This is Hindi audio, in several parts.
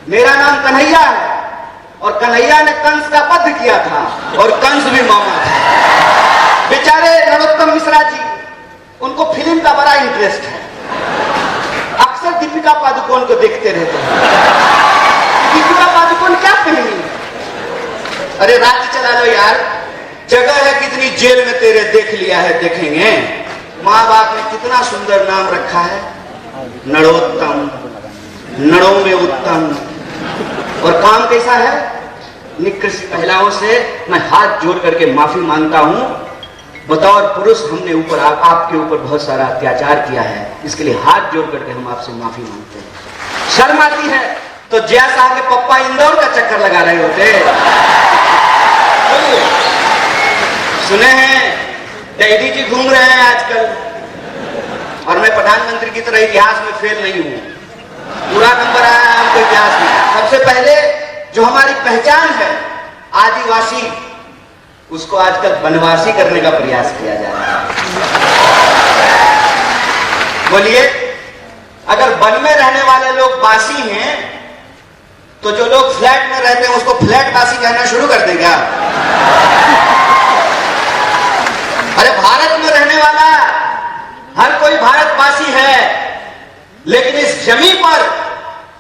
मेरा नाम कन्हैया है और कन्हैया ने कंस का वध किया था और कंस भी मामा था। बेचारे नरोत्तम मिश्रा जी, उनको फिल्म का बड़ा इंटरेस्ट है, अक्सर दीपिका पादुकोण को देखते रहते हैं। दीपिका पादुकोण क्या फिल्मी? अरे राज्य चला लो यार, जगह है कितनी जेल में तेरे, देख लिया है देखेंगे। माँ बाप ने कितना सुंदर नाम रखा है, नरोत्तम, नड़ों में उत्तम। और काम कैसा है? निकृष्ट महिलाओं से मैं हाथ जोड़ करके माफी मांगता हूं। बतौर पुरुष हमने ऊपर आपके ऊपर बहुत सारा अत्याचार किया है, इसके लिए हाथ जोड़ करके हम आपसे माफी मांगते हैं। शर्म आती है तो जया साहब के पप्पा इंदौर का चक्कर लगा रहे होते। सुने हैं डैडी जी घूम रहे हैं आजकल, और मैं प्रधानमंत्री की तरह इतिहास में फेल नहीं हूं, पूरा नंबर आया है हमको इतिहास में। सबसे पहले जो हमारी पहचान है आदिवासी, उसको आजकल वनवासी करने का प्रयास किया जा रहा है। बोलिए, अगर वन में रहने वाले लोग वासी हैं तो जो लोग फ्लैट में रहते हैं उसको फ्लैट वासी कहना शुरू कर दें क्या? अरे भारत में रहने वाला हर कोई भारतवासी है, लेकिन इस जमीन पर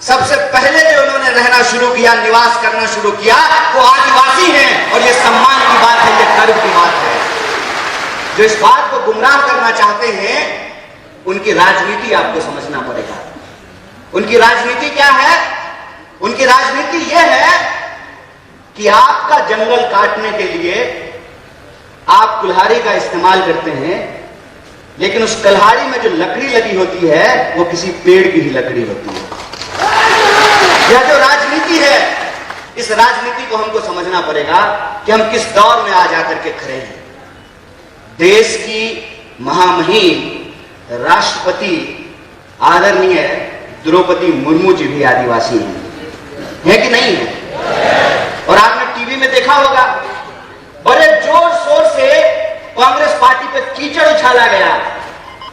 सबसे पहले जो उन्होंने रहना शुरू किया, निवास करना शुरू किया, वो आदिवासी हैं। और ये सम्मान की बात है, ये गर्व की बात है। जो इस बात को गुमराह करना चाहते हैं, उनकी राजनीति आपको समझना पड़ेगा। उनकी राजनीति क्या है? उनकी राजनीति यह है कि आपका जंगल काटने के लिए आप कुल्हाड़ी का इस्तेमाल करते हैं, लेकिन उस कुल्हाड़ी में जो लकड़ी लगी होती है वो किसी पेड़ की ही लकड़ी होती है। यह जो राजनीति है, इस राजनीति को हमको समझना पड़ेगा कि हम किस दौर में आ जाकर के खड़े हैं। देश की महामहिम राष्ट्रपति आदरणीय द्रौपदी मुर्मू जी भी आदिवासी हैं, है कि नहीं है? और आपने टीवी में देखा होगा, बड़े जोर शोर से कांग्रेस पार्टी पे कीचड़ उछाला गया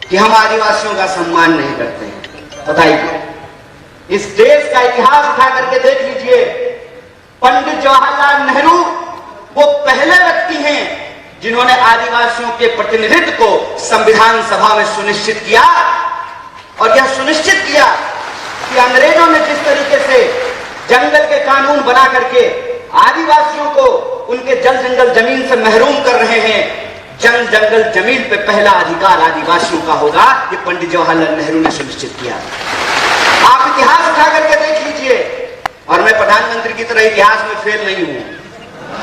कि हम आदिवासियों का सम्मान नहीं करते हैं। बताइए, इस देश का इतिहास उठा करके देख लीजिए। पंडित जवाहरलाल नेहरू वो पहले व्यक्ति हैं जिन्होंने आदिवासियों के प्रतिनिधित्व को संविधान सभा में सुनिश्चित किया, और यह सुनिश्चित किया कि अंग्रेजों ने जिस तरीके से जंगल के कानून बना करके आदिवासियों को उनके जल जंगल जमीन से महरूम कर रहे हैं, जंगल जमीन पे पहला अधिकार आदिवासियों का होगा, ये पंडित जवाहरलाल नेहरू ने सुनिश्चित किया। आप इतिहास उठा करके देख लीजिए, और मैं प्रधानमंत्री की तरह इतिहास में फेल नहीं हूं,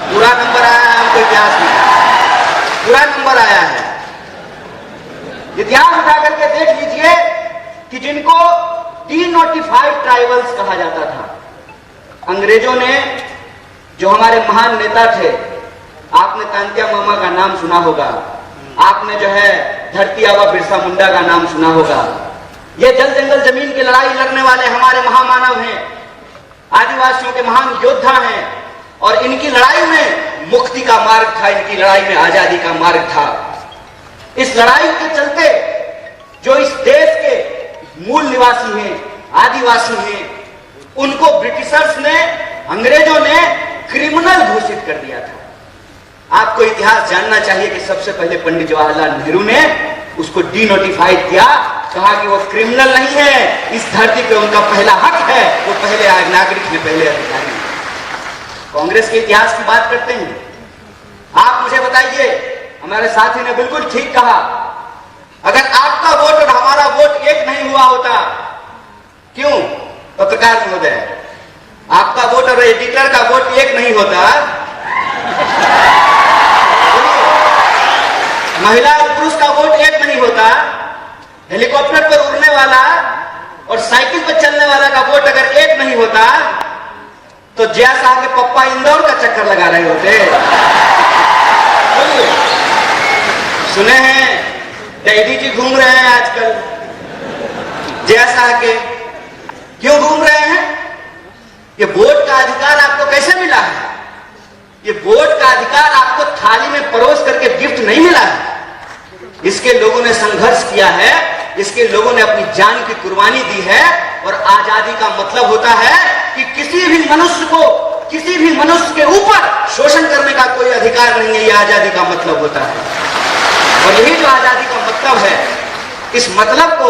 पूरा नंबर आया है हमको इतिहास में, पूरा नंबर आया है। इतिहास उठा करके देख लीजिए कि जिनको डीनोटिफाइड ट्राइबल्स कहा जाता था, अंग्रेजों ने, जो हमारे महान नेता थे, आपने तांत्या मामा का नाम सुना होगा, आपने जो है धरती आबा बिरसा मुंडा का नाम सुना होगा। ये जल जंगल जमीन की लड़ाई लड़ने वाले हमारे महामानव हैं, आदिवासियों के महान योद्धा हैं, और इनकी लड़ाई में मुक्ति का मार्ग था, इनकी लड़ाई में आजादी का मार्ग था। इस लड़ाई के चलते जो इस देश के मूल निवासी हैं, आदिवासी हैं, उनको ब्रिटिशर्स ने, अंग्रेजों ने क्रिमिनल घोषित कर दिया था। आपको इतिहास जानना चाहिए कि सबसे पहले पंडित जवाहरलाल नेहरू ने उसको डीनोटिफाइड किया, कहा कि वो क्रिमिनल नहीं है, इस धरती पे उनका पहला हक है, वो पहले नागरिक हैं, पहले अधिकारी हैं। कांग्रेस के इतिहास की बात करते हैं, आप मुझे बताइए, हमारे साथी ने बिल्कुल ठीक कहा, अगर आपका वोट और हमारा वोट एक नहीं हुआ होता, क्यों पत्रकार महोदय, आपका वोट और एडिटर का वोट एक नहीं होता, महिला और पुरुष का वोट एक नहीं होता, हेलीकॉप्टर पर उड़ने वाला और साइकिल पर चलने वाला का वोट अगर एक नहीं होता, तो जया साहब के पप्पा इंदौर का चक्कर लगा रहे होते। सुने हैं डैडी जी घूम रहे हैं आजकल, जया साहब के, क्यों घूम रहे हैं? ये वोट का अधिकार आपको कैसे मिला है? ये वोट का अधिकार आपको थाली में परोस करके गिफ्ट नहीं मिला है, इसके लोगों ने संघर्ष किया है, इसके लोगों ने अपनी जान की कुर्बानी दी है। और आजादी का मतलब होता है कि कि किसी भी मनुष्य के ऊपर शोषण करने का कोई अधिकार नहीं है। यह आजादी का मतलब होता है। और यही जो आजादी का मतलब है, इस मतलब को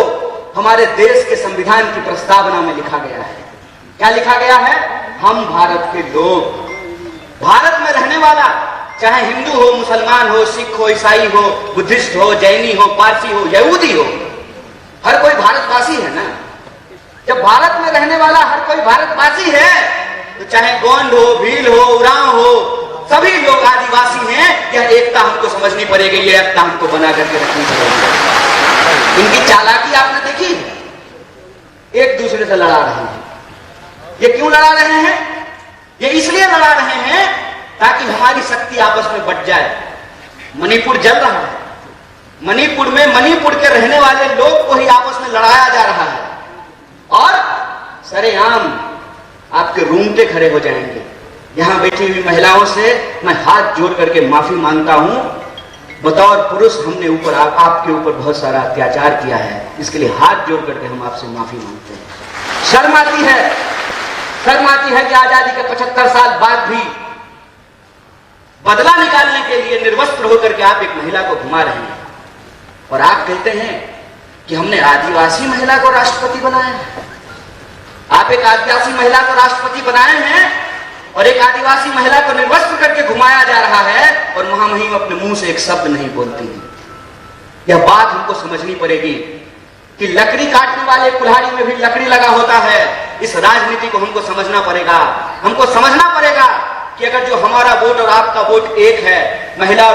हमारे देश के संविधान की प्रस्तावना में लिखा गया है। क्या लिखा गया है? हम भारत के लोग, भारत में रहने वाला, चाहे हिंदू हो, मुसलमान हो, सिख हो, ईसाई हो, बुद्धिस्ट हो, जैनी हो, पारसी हो, यहूदी हो, हर कोई भारतवासी है ना। जब भारत में रहने वाला हर कोई भारतवासी है, तो चाहे गोंड हो, भील हो, उरांव हो, सभी लोग आदिवासी हैं। यह एकता हमको समझनी पड़ेगी, यह एकता हमको बना करके रखनी पड़ेगी। इनकी चालाकी आपने देखी, एक दूसरे से लड़ा रहे हैं। ये क्यों लड़ा रहे हैं? ये इसलिए लड़ा रहे हैं ताकि हमारी शक्ति आपस में बट जाए। मणिपुर जल रहा है, मणिपुर में मणिपुर के रहने वाले लोग को ही आपस में लड़ाया जा रहा है, और सरेआम आपके रूंगटे खड़े हो जाएंगे। यहां बैठी हुई महिलाओं से मैं हाथ जोड़ करके माफी मांगता हूं। बतौर पुरुष हमने आपके ऊपर बहुत सारा अत्याचार किया है, इसके लिए हाथ जोड़ करके हम आपसे माफी मांगते हैं। शर्म आती है कि आजादी के 75 साल बाद भी बदला निकालने के लिए निर्वस्त्र होकर के आप एक महिला को घुमा रहे हैं, और आप कहते हैं कि हमने आदिवासी महिला को राष्ट्रपति बनाया है। आप एक आदिवासी महिला को राष्ट्रपति बनाए हैं और एक आदिवासी महिला को निर्वस्त्र करके घुमाया जा रहा है, और महामहिम अपने मुंह से एक शब्द नहीं बोलती है। यह बात हमको समझनी पड़ेगी कि लकड़ी काटने वाले कुल्हाड़ी में भी लकड़ी लगा होता है। इस राजनीति को हमको समझना पड़ेगा। हमको समझना पड़ेगा कि अगर जो हमारा वोट और आपका वोट एक है, महिला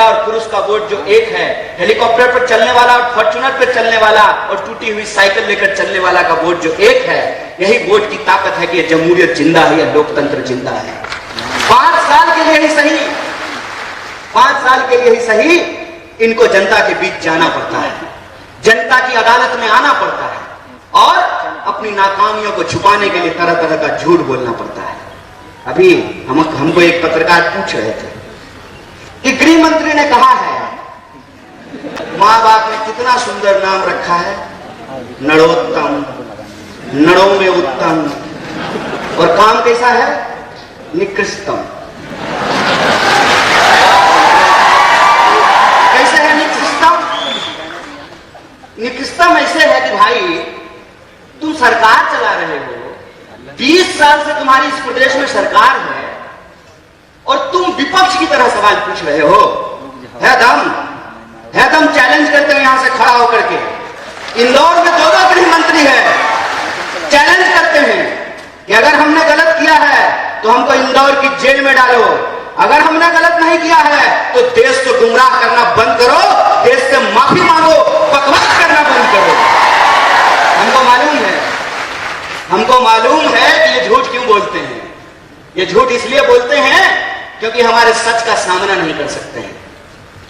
और पुरुष का वोट जो एक है, हेलीकॉप्टर पर चलने वाला और फॉर्च्यूनर पर चलने वाला और टूटी हुई साइकिल लेकर चलने वाला का वोट जो एक है, यही वोट की ताकत है कि यह जमहूरियत जिंदा है, यह लोकतंत्र जिंदा है। 5 साल के लिए ही सही इनको जनता के बीच जाना पड़ता है, जनता की अदालत में आना पड़ता है, और अपनी नाकामियों को छुपाने के लिए तरह तरह का झूठ बोलना पड़ता है। अभी हमको एक पत्रकार पूछ रहे थे कि गृह मंत्री ने कहा है मां बाप ने कितना सुंदर नाम रखा है, नरोत्तम, नड़ों में उत्तम, और काम कैसा है? निकृष्टम। कैसे है निकृष्टम? निकृष्टम ऐसे है कि भाई तुम सरकार चला रहे हो, 20 साल से तुम्हारी इस प्रदेश में सरकार है, और तुम विपक्ष की तरह सवाल पूछ रहे हो। है दम चैलेंज करते हैं यहां से खड़ा होकर के। इंदौर में 2 गृह मंत्री है, चैलेंज करते हैं कि अगर हमने गलत किया है तो हमको इंदौर की जेल में डालो, अगर हमने गलत नहीं किया है तो देश को गुमराह करना बंद करो, देश से माफी मांगो, बकवास करना बंद करो। हमको मालूम है कि ये झूठ क्यों बोलते हैं। ये झूठ इसलिए बोलते हैं क्योंकि हमारे सच का सामना नहीं कर सकते हैं।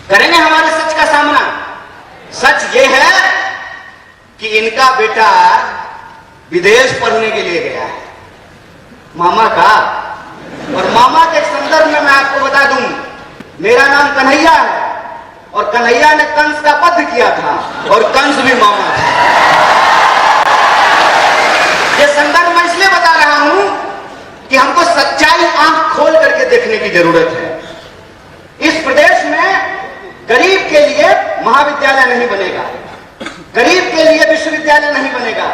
करेंगे हमारे सच का सामना। सच ये है कि इनका बेटा विदेश पढ़ने के लिए गया है, मामा का। और मामा के संदर्भ में मैं आपको बता दूं, मेरा नाम कन्हैया है, और कन्हैया ने कंस का वध किया था, और कंस भी मामा था। ये संदर्भ मैं इसलिए बता रहा हूं कि हमको सच्चाई आंख खोल करके देखने की जरूरत है। इस प्रदेश में गरीब के लिए महाविद्यालय नहीं बनेगा, गरीब के लिए विश्वविद्यालय नहीं बनेगा,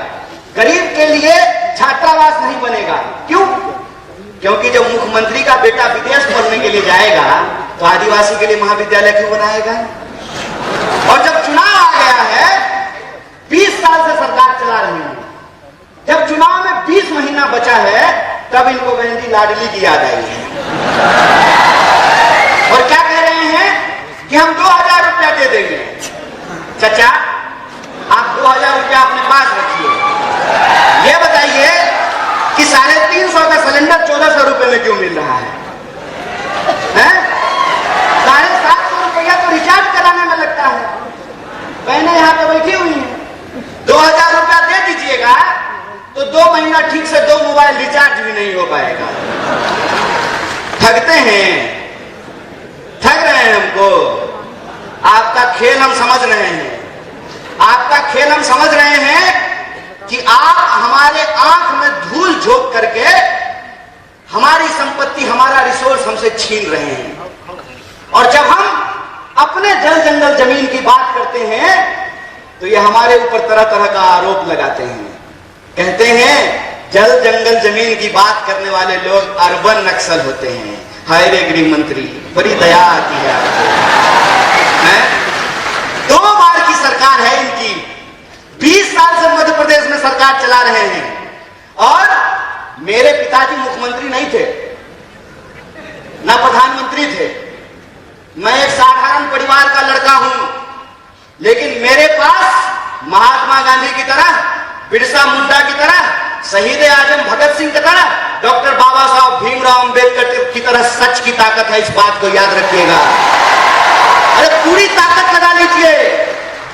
गरीब के लिए छात्रावास नहीं बनेगा। क्यों? क्योंकि जब मुख्यमंत्री का बेटा विदेश पढ़ने के लिए जाएगा तो आदिवासी के लिए महाविद्यालय क्यों बनाएगा? और जब चुनाव आ गया है, 20 साल से सरकार चला रही है, जब चुनाव में 20 महीना बचा है, तब इनको बहन जी लाडली की याद आई है, और क्या कह रहे हैं कि हम 2000 रुपया दे देंगे। चाचा, आप 2000 रुपया अपने पास रखिए। ये बताइए कि 350 का सिलेंडर 1400 रुपए में क्यों मिल रहा है? 750 रुपया तो रिचार्ज कराने में लगता है। बहनें यहाँ पे बैठी हुई हैं, 2000 रुपया दे दीजिएगा तो 2 महीना ठीक से 2 मोबाइल रिचार्ज भी नहीं हो पाएगा। ठगते हैं, ठग रहे हैं हमको। आपका खेल हम समझ रहे हैं, आपका खेल हम समझ रहे हैं कि आप हमारे आंख में धूल झोंक करके हमारी संपत्ति, हमारा रिसोर्स हमसे छीन रहे हैं। और जब हम अपने जल जंगल जमीन की बात करते हैं तो ये हमारे ऊपर तरह तरह का आरोप लगाते हैं। कहते हैं जल जंगल जमीन की बात करने वाले लोग अर्बन नक्सल होते हैं। हाय रे गृह मंत्री, बड़ी दया आती है आपको। 2 बार की सरकार है इनकी, 20 साल से मध्य प्रदेश में सरकार चला रहे हैं। और मेरे पिताजी मुख्यमंत्री नहीं थे, ना प्रधानमंत्री थे। मैं एक साधारण परिवार का लड़का हूं, लेकिन मेरे पास महात्मा गांधी की तरह, बिरसा मुंडा की तरह, शहीद आजम भगत सिंह की तरह, डॉक्टर बाबा साहब भीमराव अंबेडकर की तरह सच की ताकत है। इस बात को याद रखिएगा। अरे पूरी ताकत लगा लीजिए।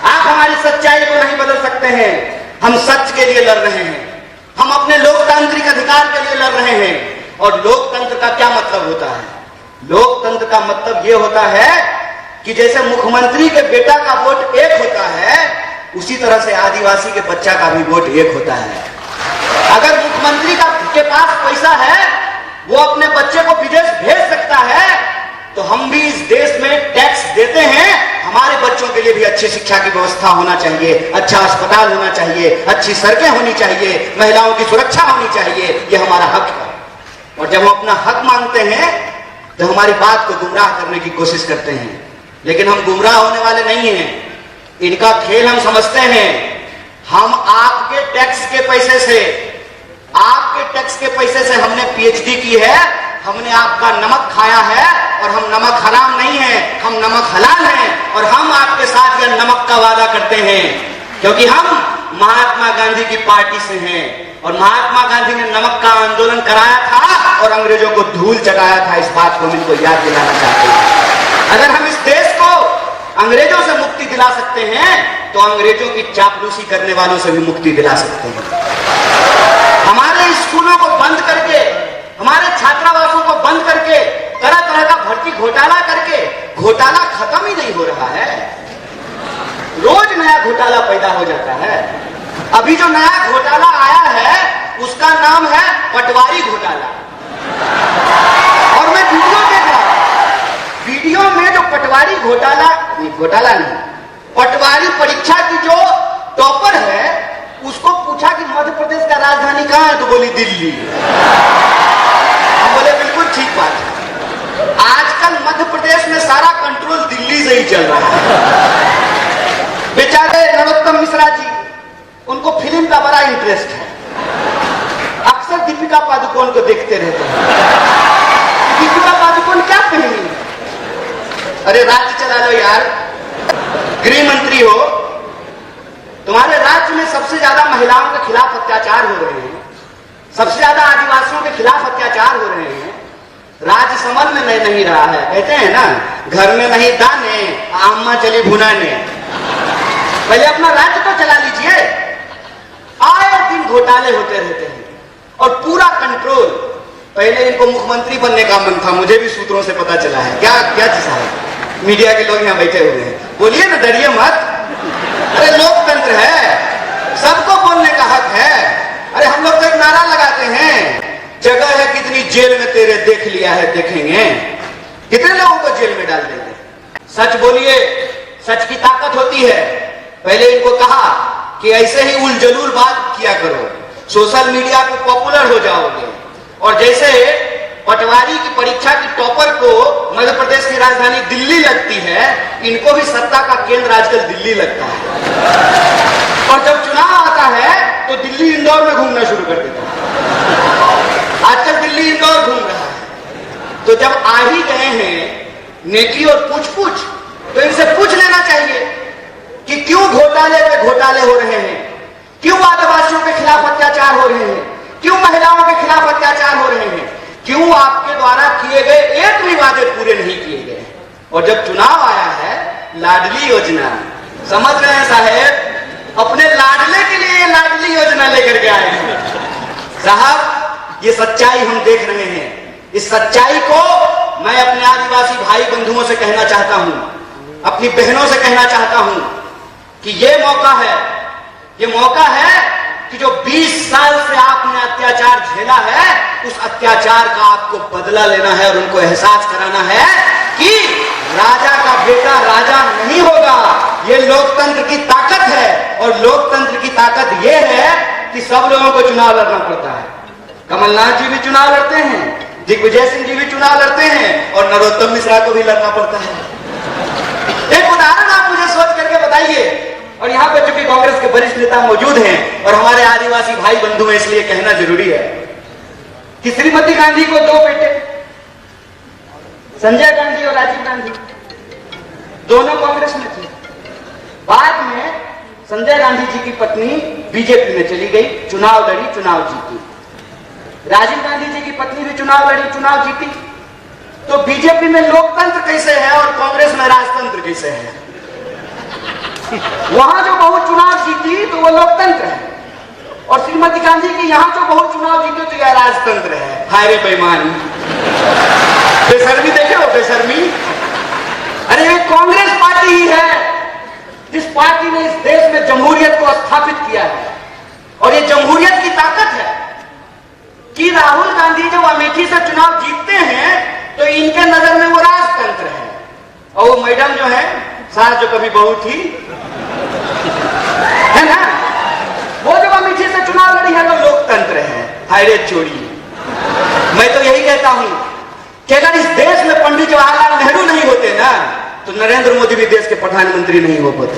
आप हमारी सच्चाई को नहीं बदल सकते हैं। हम सच के लिए लड़ रहे हैं, हम अपने लोकतांत्रिक अधिकार के लिए लड़ रहे हैं। और लोकतंत्र का क्या मतलब होता है? लोकतंत्र का मतलब यह होता है कि जैसे मुख्यमंत्री के बेटा का वोट एक होता है, उसी तरह से आदिवासी के बच्चा का भी वोट एक होता है। अगर मुख्यमंत्री के पास पैसा है, वो अपने बच्चे को विदेश भेज सकता है, तो हम भी इस देश में टैक्स देते हैं। हमारे बच्चों के लिए भी अच्छी शिक्षा की व्यवस्था होना चाहिए, अच्छा अस्पताल होना चाहिए, अच्छी सड़कें होनी चाहिए, महिलाओं की सुरक्षा होनी चाहिए। यह हमारा हक है। और जब हम अपना हक मांगते हैं तो हमारी बात को गुमराह करने की कोशिश करते हैं। लेकिन हम गुमराह होने वाले नहीं हैं। इनका खेल हम समझते हैं। हम आपके टैक्स के पैसे से, आपके टैक्स के पैसे से हमने पीएचडी की है, हमने आपका नमक खाया है। और हम नमक हराम नहीं है, हम नमक हलाल हैं। और हम आपके साथ यह नमक का वादा करते हैं, क्योंकि हम महात्मा गांधी की पार्टी से हैं। और महात्मा गांधी ने नमक का आंदोलन कराया था और अंग्रेजों को धूल चटाया था। इस बात को हम इनको याद दिलाना चाहते हैं। अगर हम इस देश को अंग्रेजों से मुक्ति दिला सकते हैं, तो अंग्रेजों की चापलूसी करने वालों से भी मुक्ति दिला सकते हैं। हमारे स्कूलों को बंद करके, हमारे छात्रावासों को बंद करके, तरह तरह का भर्ती घोटाला करके, घोटाला खत्म ही नहीं हो रहा है। रोज नया घोटाला पैदा हो जाता है। अभी जो नया घोटाला आया है उसका नाम है पटवारी घोटाला। और मैं वीडियो देख रहा हूं, वीडियो में जो पटवारी घोटाला नहीं, पटवारी परीक्षा की जो टॉपर है, उसको पूछा कि मध्य प्रदेश का राजधानी कहां है, तो बोली दिल्ली। हम बोले बिल्कुल ठीक बात है। आजकल मध्य प्रदेश में सारा कंट्रोल दिल्ली से ही चल रहा है। बेचारे नरोत्तम मिश्रा जी, उनको फिल्म का बड़ा इंटरेस्ट है। अक्सर दीपिका पादुकोण को देखते रहते हैं। दीपिका पादुकोण क्या पहनी? अरे राज्य चला लो यार, गृह मंत्री हो, तुम्हारे राज्य में सबसे ज्यादा महिलाओं के खिलाफ अत्याचार हो रहे हैं, सबसे ज्यादा आदिवासियों के खिलाफ अत्याचार हो रहे हैं। राज्य समझ में नहीं रहा है। कहते हैं ना, घर में नहीं दाने, अम्मा चली भुनाने। पहले अपना राज्य तो चला लीजिए। आए दिन घोटाले होते रहते हैं और पूरा कंट्रोल। पहले इनको मुख्यमंत्री बनने का मन था, मुझे भी सूत्रों से पता चला है। क्या चीज है? मीडिया के लोग यहाँ बैठे हुए हैं, बोलिए ना, डरिए मत। अरे लोकतंत्र है, सबको बोलने का हक है। अरे हम लोग तो एक नारा लगाते हैं, जगह है कितनी जेल में तेरे, देख लिया है देखेंगे। कितने लोगों को जेल में डाल देंगे? सच बोलिए, सच की ताकत होती है। पहले इनको कहा कि ऐसे ही उलझलूल बात किया करो, सोशल मीडिया पे पॉपुलर हो जाओगे। और जैसे पटवारी की परीक्षा की टॉपर को मध्य प्रदेश की राजधानी दिल्ली लगती है, इनको भी सत्ता का केंद्र आजकल दिल्ली लगता है। और जब चुनाव आता है तो दिल्ली इंदौर में घूमना शुरू कर देता है। आजकल दिल्ली इंदौर घूम रहा है। तो जब आ ही गए हैं नेकी और पूछ तो इनसे पूछ लेना चाहिए कि क्यों घोटाले पे घोटाले हो रहे हैं, क्यों आदिवासियों के खिलाफ अत्याचार हो रहे हैं, क्यों महिलाओं के खिलाफ अत्याचार हो रहे हैं, क्यों आपके द्वारा किए गए एक भी वादे पूरे नहीं किए गए। और जब चुनाव आया है, लाडली योजना, समझ रहे हैं साहेब, अपने लाडले के लिए लाडली योजना लेकर के आए हैं। साहब, ये सच्चाई हम देख रहे हैं। इस सच्चाई को मैं अपने आदिवासी भाई बंधुओं से कहना चाहता हूं, अपनी बहनों से कहना चाहता हूं कि ये मौका है कि जो 20 साल से आपने अत्याचार झेला है, उस अत्याचार का आपको बदला लेना है और उनको एहसास कराना है कि राजा का बेटा राजा नहीं होगा। ये लोकतंत्र की ताकत है और लोकतंत्र की ताकत ये है कि सब लोगों को चुनाव लड़ना पड़ता है। कमलनाथ जी भी चुनाव लड़ते हैं, दिग्विजय सिंह जी भी चुनाव लड़ते हैं और नरोत्तम मिश्रा को भी लड़ना पड़ता है। एक उदाहरण आप मुझे सोच करके बताइए। और यहां पर चूंकि कांग्रेस के वरिष्ठ नेता मौजूद हैं और हमारे आदिवासी भाई बंधु हैं, इसलिए कहना जरूरी है कि श्रीमती गांधी को 2 बेटे, संजय गांधी और राजीव गांधी, दोनों कांग्रेस में थे। बाद में संजय गांधी जी की पत्नी बीजेपी में चली गई, चुनाव लड़ी, चुनाव जीती। राजीव गांधी जी की पत्नी भी चुनाव लड़ी, चुनाव जीती। तो बीजेपी में लोकतंत्र कैसे है और कांग्रेस में राजतंत्र कैसे है? वहां जो बहुत चुनाव जीती तो वो लोकतंत्र है, और श्रीमती गांधी की यहां जो बहुत चुनाव जीते तो यह राजतंत्र है। हाय रे बेईमानी, बेशर्मी देखे हो, बेशर्मी। अरे ये कांग्रेस पार्टी ही है जिस पार्टी ने इस देश में जमहूरियत को स्थापित किया है, और ये जमहूरियत की ताकत है कि राहुल गांधी जब अमेठी से चुनाव जीतते हैं तो इनके नजर में वो राजतंत्र है, और वो मैडम जो है सास जो कभी बहू थी, है ना, वो जब अमेठी से चुनाव लड़ी है तो लोकतंत्र है। हाय रे चोरी। मैं तो यही कहता हूं कि अगर इस देश में पंडित जवाहरलाल नेहरू नहीं होते ना, तो नरेंद्र मोदी भी देश के प्रधानमंत्री नहीं हो पाते।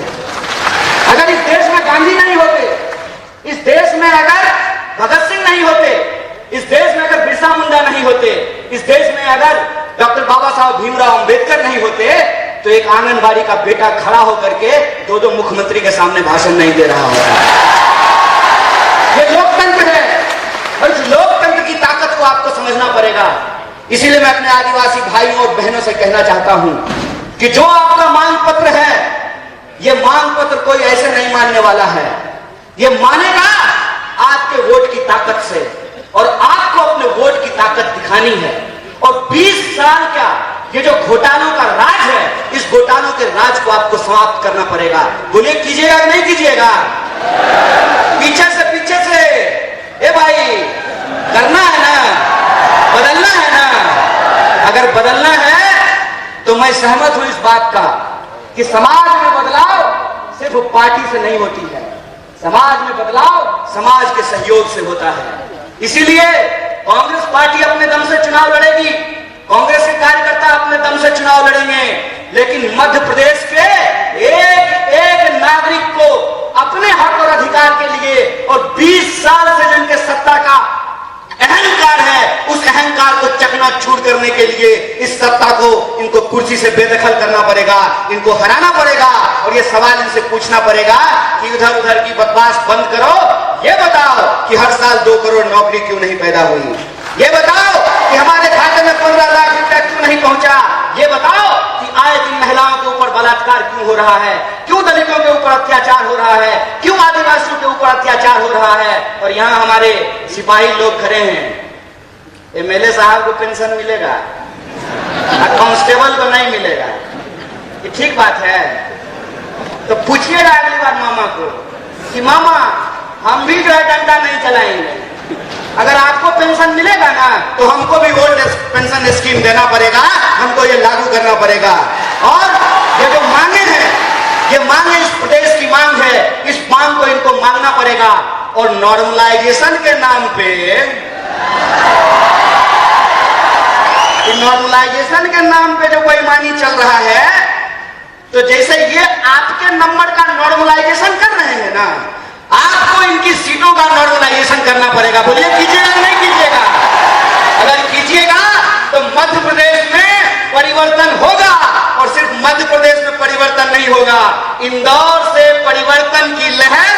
अगर इस देश में गांधी नहीं होते, इस देश में अगर भगत सिंह नहीं होते, इस देश में अगर बिरसा मुंडा नहीं होते, इस देश में अगर डॉक्टर बाबा साहब भीमराव अंबेडकर नहीं होते, तो एक आंगनबाड़ी का बेटा खड़ा होकर के 2 मुख्यमंत्री के सामने भाषण नहीं दे रहा होता। ये लोकतंत्र है और इस लोकतंत्र की ताकत को आपको समझना पड़ेगा। इसीलिए मैं अपने आदिवासी भाइयों और बहनों से कहना चाहता हूं कि जो आपका मांग पत्र है, ये मांग पत्र कोई ऐसे नहीं मानने वाला है। ये मानेगा आपके वोट की ताकत से, और आपको अपने वोट की ताकत दिखानी है। और 20 साल का ये जो घोटालों का राज है, इस घोटालों के राज को आपको समाप्त करना पड़ेगा। बोलिए कीजिएगा कि नहीं कीजिएगा? पीछे से ए भाई, करना है ना, बदलना है ना। अगर बदलना है तो मैं सहमत हूं इस बात का कि समाज में बदलाव सिर्फ पार्टी से नहीं होती है, समाज में बदलाव समाज के सहयोग से होता है। इसीलिए कांग्रेस पार्टी अपने दम से चुनाव लड़ेगी, कांग्रेस के कार्यकर्ता अपने दम से चुनाव लड़ेंगे, लेकिन मध्य प्रदेश के एक एक नागरिक को अपने हक और अधिकार के लिए और 20 साल से जिनके सत्ता का अहंकार है, उस अहंकार को चकनाचूर करने के लिए इस सत्ता को इनको कुर्सी से बेदखल करना पड़ेगा, इनको हराना पड़ेगा। और ये सवाल इनसे पूछना पड़ेगा कि उधर उधर की बकवास बंद करो, ये बताओ कि हर साल 2 करोड़ नौकरी क्यों नहीं पैदा हुई, ये बताओ कि हमारे खाते में 15 लाख रुपया क्यों नहीं पहुंचा, ये बताओ कि आए दिन महिलाओं के ऊपर बलात्कार क्यों हो रहा है, क्यों दलितों के ऊपर अत्याचार हो रहा है, क्यों आदिवासियों के ऊपर अत्याचार हो रहा है। और यहाँ हमारे सिपाही लोग खड़े हैं, एमएलए साहब को पेंशन मिलेगा, कांस्टेबल को नहीं मिलेगा, ये ठीक बात है? तो पूछिएगा अगली बार मामा को कि मामा हम भी जो है डंडा नहीं चलाएंगे, अगर आपको पेंशन मिलेगा ना तो हमको भी ओल्ड पेंशन स्कीम देना पड़ेगा, हमको ये लागू करना पड़ेगा। और ये जो मांगे हैं, ये मांगे इस प्रदेश की मांग है, इस मांग को इनको मांगना पड़ेगा। और नॉर्मलाइजेशन के नाम पे, नॉर्मलाइजेशन के नाम पे जो बेईमानी चल रहा है, तो जैसे ये आपके नंबर का नॉर्मलाइजेशन कर रहे हैं ना, आपको इनकी सीटों का नॉर्मलाइजेशन करना पड़ेगा। बोलिए कीजिएगा कि नहीं कीजिएगा? अगर कीजिएगा तो मध्य प्रदेश में परिवर्तन होगा, और सिर्फ मध्य प्रदेश में परिवर्तन नहीं होगा, इंदौर से परिवर्तन की लहर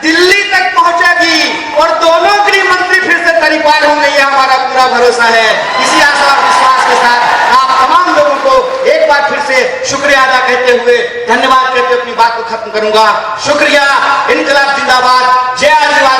दिल्ली तक पहुंचेगी और दोनों गृह मंत्री फिर से तरीपार होंगे, ये हमारा पूरा भरोसा है। इसी आशा और विश्वास के साथ आप तमाम लोगों को एक बार फिर से शुक्रिया अदा कहते हुए, धन्यवाद कहते हुए अपनी बात को खत्म करूंगा। शुक्रिया। इनकलाब जिंदाबाद। जय आदिवासी।